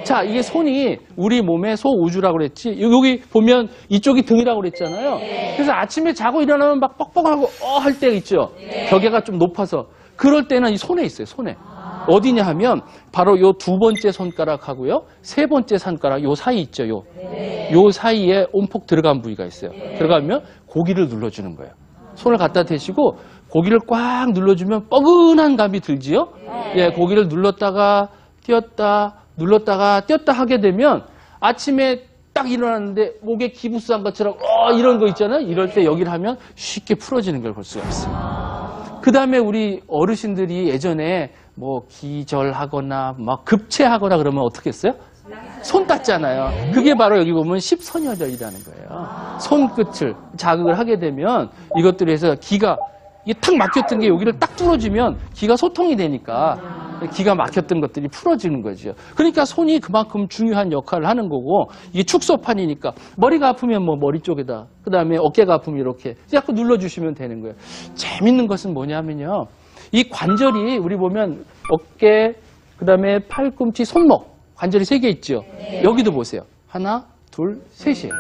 자, 이게 손이 우리 몸의 소우주라고 그랬지. 여기 보면 이쪽이 등이라고 그랬잖아요. 그래서 아침에 자고 일어나면 막 뻑뻑하고 할 때 있죠. 벽에가 좀 높아서. 그럴 때는 이 손에 있어요. 손에. 어디냐 하면 바로 요 두 번째 손가락하고요. 세 번째 손가락 요 사이 있죠. 요 사이에 온폭 들어간 부위가 있어요. 들어가면 고기를 눌러주는 거예요. 손을 갖다 대시고 고기를 꽉 눌러주면 뻐근한 감이 들지요. 예, 고기를 눌렀다가 띄었다 눌렀다가 띄었다 하게 되면 아침에 딱 일어났는데 목에 기부스한 것처럼 이런 거 있잖아요. 이럴 때 여기를 하면 쉽게 풀어지는 걸 볼 수가 있어요. 그 다음에 우리 어르신들이 예전에 뭐 기절하거나 막 급체하거나 그러면 어떻게 했어요? 손 땄잖아요. 그게 바로 여기 보면 십선여절이라는 거예요. 손끝을 자극을 하게 되면 이것들에 서 기가 이게 탁 막혔던 게 여기를 딱 뚫어주면 기가 소통이 되니까 기가 막혔던 것들이 풀어지는 거죠. 그러니까 손이 그만큼 중요한 역할을 하는 거고 이게 축소판이니까 머리가 아프면 뭐 머리 쪽에다 그다음에 어깨가 아프면 이렇게 자꾸 눌러주시면 되는 거예요. 재밌는 것은 뭐냐면요. 이 관절이 우리 보면 어깨 그다음에 팔꿈치 손목 관절이 3개 있죠. 여기도 보세요. 하나, 둘, 셋이에요.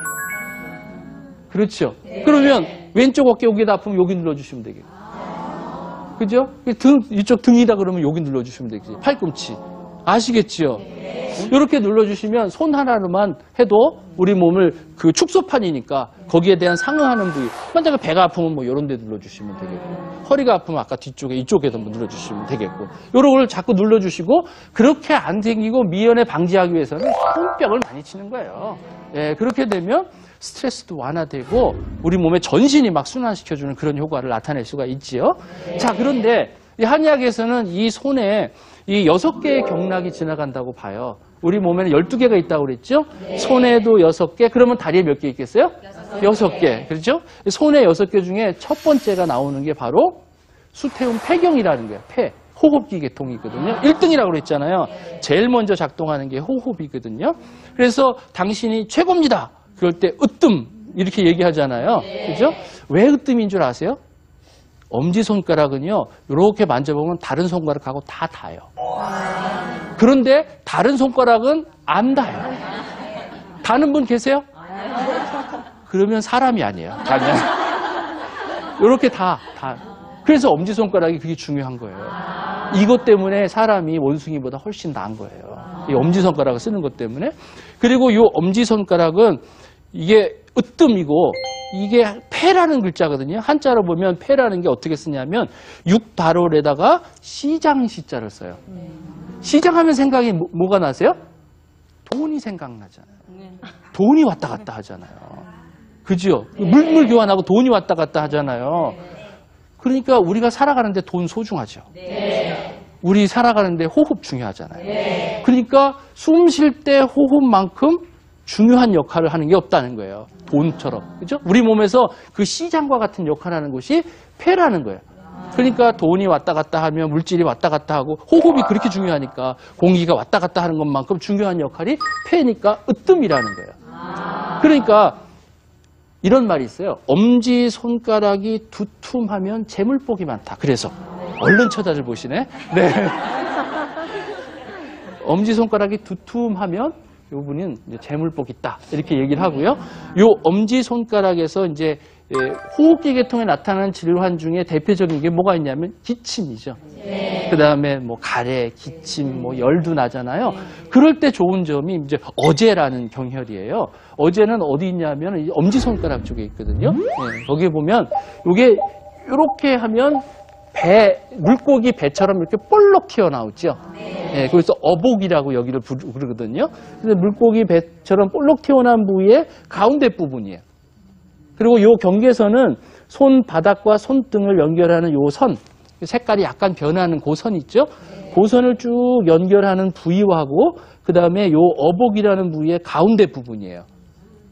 그렇죠. 그러면 왼쪽 어깨 여기다 아프면 여기 눌러주시면 되겠고. 그죠? 이쪽 등이다 그러면 여기 눌러주시면 되겠지. 팔꿈치. 아시겠지요? 이렇게 눌러주시면 손 하나로만 해도 우리 몸을 그 축소판이니까 거기에 대한 상응하는 부위. 만약에 배가 아프면 뭐 이런 데 눌러주시면 되겠고. 허리가 아프면 아까 뒤쪽에 이쪽에도 눌러주시면 되겠고. 요런 걸 자꾸 눌러주시고 그렇게 안 생기고 미연에 방지하기 위해서는 손뼉을 많이 치는 거예요. 예, 그렇게 되면 스트레스도 완화되고 우리 몸의 전신이 막 순환시켜주는 그런 효과를 나타낼 수가 있지요. 자, 그런데 이 한의학에서는 이 손에 이 6개의 경락이 지나간다고 봐요. 우리 몸에는 12개가 있다고 그랬죠? 손에도 6개, 그러면 다리에 몇 개 있겠어요? 6개. 그렇죠? 손에 6개 중에 첫 번째가 나오는 게 바로 수태움 폐경이라는 거예요. 폐. 호흡기 계통이 있거든요. 1등이라고 그랬잖아요. 제일 먼저 작동하는 게 호흡이거든요. 그래서 당신이 최고입니다. 그럴 때 으뜸 이렇게 얘기하잖아요. 그죠? 왜 으뜸인 줄 아세요? 엄지손가락은요. 이렇게 만져보면 다른 손가락하고 다 닿아요. 그런데 다른 손가락은 안 닿아요. 닿는 분 계세요? 그러면 사람이 아니에요. 닿으면. 이렇게 다. 그래서 엄지손가락이 그게 중요한 거예요. 이것 때문에 사람이 원숭이보다 훨씬 나은 거예요. 이 엄지손가락을 쓰는 것 때문에. 그리고 이 엄지손가락은 이게 으뜸이고 이게 폐라는 글자거든요. 한자로 보면 폐라는 게 어떻게 쓰냐면 육발월에다가 시장시자를 써요. 시장하면 생각이 뭐가 나세요? 돈이 생각나잖아요. 돈이 왔다 갔다 하잖아요. 그죠? 물물 교환하고 돈이 왔다 갔다 하잖아요. 그러니까 우리가 살아가는데 돈 소중하죠. 우리 살아가는데 호흡 중요하잖아요. 그러니까 숨 쉴 때 호흡만큼 중요한 역할을 하는 게 없다는 거예요. 돈처럼. 그죠? 우리 몸에서 그 시장과 같은 역할을 하는 것이 폐라는 거예요. 그러니까 돈이 왔다 갔다 하면 물질이 왔다 갔다 하고 호흡이 그렇게 중요하니까 공기가 왔다 갔다 하는 것만큼 중요한 역할이 폐니까 으뜸이라는 거예요. 그러니까 이런 말이 있어요. 엄지손가락이 두툼하면 재물복이 많다. 그래서 얼른 쳐다를 보시네. 네. 엄지손가락이 두툼하면 요 분은 이제 재물복이 있다. 이렇게 얘기를 하고요. 요 엄지손가락에서 이제 호흡기 계통에 나타나는 질환 중에 대표적인 게 뭐가 있냐면 기침이죠. 그 다음에 뭐 가래, 기침, 뭐 열도 나잖아요. 그럴 때 좋은 점이 이제 어제라는 경혈이에요. 어제는 어디 있냐면 이 엄지손가락 쪽에 있거든요. 네, 거기에 보면 요게 이렇게 하면 물고기 배처럼 이렇게 볼록 튀어나오죠. 네, 그래서 어복이라고 여기를 부르거든요. 그래서 물고기 배처럼 볼록 튀어나온 부위의 가운데 부분이에요. 그리고 이 경계선은 손바닥과 손등을 연결하는 요 선, 색깔이 약간 변하는 그 선 있죠? 그 선을 쭉 연결하는 부위하고 그 다음에 요 어복이라는 부위의 가운데 부분이에요.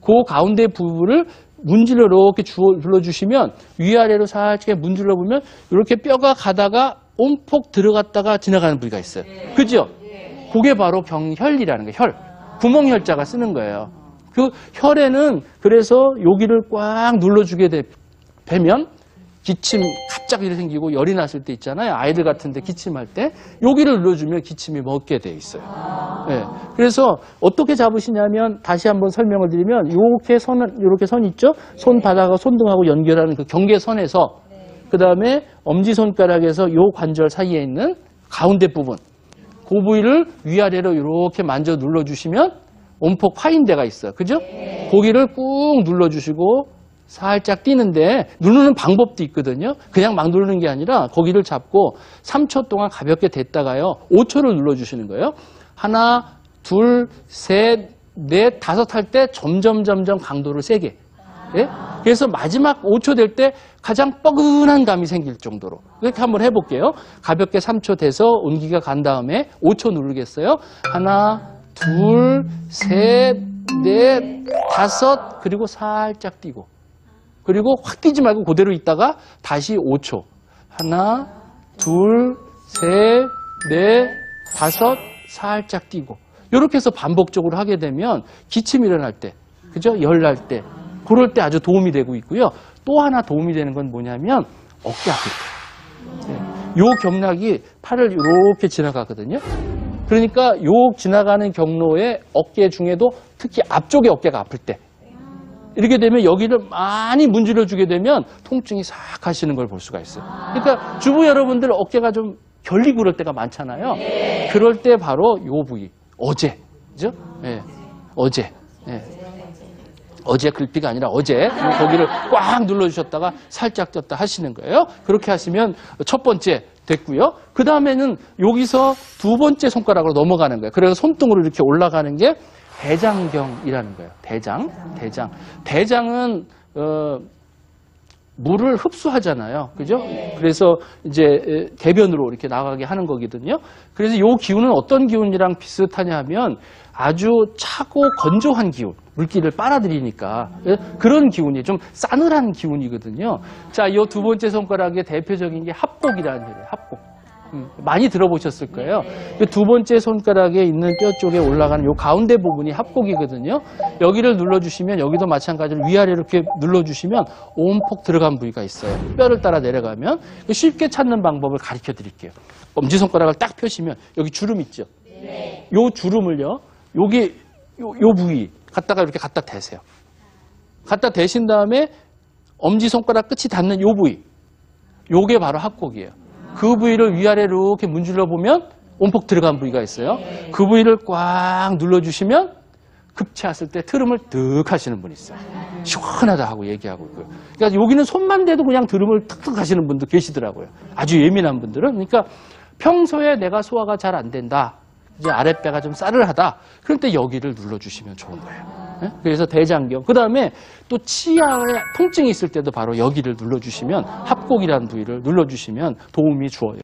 그 가운데 부분을 문질러 이렇게 눌러주시면 위아래로 살짝 문질러 보면 이렇게 뼈가 가다가 온폭 들어갔다가 지나가는 부위가 있어요. 그죠? 그게 바로 경혈이라는 거예요. 혈. 구멍혈자가 쓰는 거예요. 그 혈에는 그래서 여기를 꽉 눌러주게 되면 기침 쫙 이렇게 생기고 열이 났을 때 있잖아요. 아이들 같은데 기침할 때 여기를 눌러주면 기침이 멎게 돼 있어요. 네. 그래서 어떻게 잡으시냐면 다시 한번 설명을 드리면 이렇게 선 있죠? 손바닥하고 손등하고 연결하는 그 경계선에서 그 다음에 엄지손가락에서 요 관절 사이에 있는 가운데 부분 그 부위를 위아래로 이렇게 만져 눌러주시면 온폭 파인 데가 있어요. 그죠? 고기를 꾹 눌러주시고 살짝 뛰는데 누르는 방법도 있거든요. 그냥 막 누르는 게 아니라 거기를 잡고 3초 동안 가볍게 댔다가요. 5초를 눌러주시는 거예요. 하나, 둘, 셋, 넷, 다섯 할 때 점점 강도를 세게. 예? 그래서 마지막 5초 될 때 가장 뻐근한 감이 생길 정도로 이렇게 한번 해볼게요. 가볍게 3초 돼서 온기가 간 다음에 5초 누르겠어요. 하나, 둘, 셋, 넷, 다섯, 그리고 살짝 뛰고 그리고 확 뛰지 말고 그대로 있다가 다시 5초. 하나, 둘, 셋, 넷, 다섯, 살짝 뛰고 이렇게 해서 반복적으로 하게 되면 기침이 일어날 때, 그죠? 열 날 때 그럴 때 아주 도움이 되고 있고요. 또 하나 도움이 되는 건 뭐냐면 어깨 아플 때. 요 경락이 팔을 이렇게 지나가거든요. 그러니까 요 지나가는 경로에 어깨 중에도 특히 앞쪽에 어깨가 아플 때 이렇게 되면 여기를 많이 문질러 주게 되면 통증이 싹 가시는 걸 볼 수가 있어요. 그러니까 주부 여러분들 어깨가 좀 결리고 그럴 때가 많잖아요. 그럴 때 바로 요 부위 어제, 그죠? 예. 어제. 예. 어제 글피가 아니라 어제 거기를 꽉 눌러주셨다가 살짝 떴다 하시는 거예요. 그렇게 하시면 첫 번째 됐고요. 그 다음에는 여기서 두 번째 손가락으로 넘어가는 거예요. 그래서 손등으로 이렇게 올라가는 게 대장경이라는 거예요. 대장은 물을 흡수하잖아요. 그죠? 그래서 이제 대변으로 이렇게 나가게 하는 거거든요. 그래서 이 기운은 어떤 기운이랑 비슷하냐 하면 아주 차고 건조한 기운, 물기를 빨아들이니까 그런 기운이 좀 싸늘한 기운이거든요. 자, 이 두 번째 손가락의 대표적인 게 합곡이라는 소리예요. 합곡. 많이 들어보셨을 거예요. 두 번째 손가락에 있는 뼈 쪽에 올라가는 요 가운데 부분이 합곡이거든요. 여기를 눌러주시면 여기도 마찬가지로 위아래로 이렇게 눌러주시면 온폭 들어간 부위가 있어요. 뼈를 따라 내려가면 쉽게 찾는 방법을 가르쳐 드릴게요. 엄지손가락을 딱 펴시면 여기 주름 있죠. 요 주름을요. 여기 요 부위 갖다가 이렇게 갖다 대세요. 갖다 대신 다음에 엄지손가락 끝이 닿는 요 부위. 요게 바로 합곡이에요. 그 부위를 위아래로 이렇게 문질러 보면 온폭 들어간 부위가 있어요. 그 부위를 꽉 눌러주시면 급체했을 때 트름을 득 하시는 분이 있어요. 시원하다 하고 얘기하고 있고요. 그러니까 여기는 손만 대도 그냥 트름을 탁탁 하시는 분도 계시더라고요. 아주 예민한 분들은. 그러니까 평소에 내가 소화가 잘 안 된다. 이제 아랫배가 좀 싸늘하다. 그럴 때 여기를 눌러주시면 좋은 거예요. 네? 그래서 대장경. 그 다음에 또 치아에 통증이 있을 때도 바로 여기를 눌러주시면 합곡이라는 부위를 눌러주시면 도움이 주어요.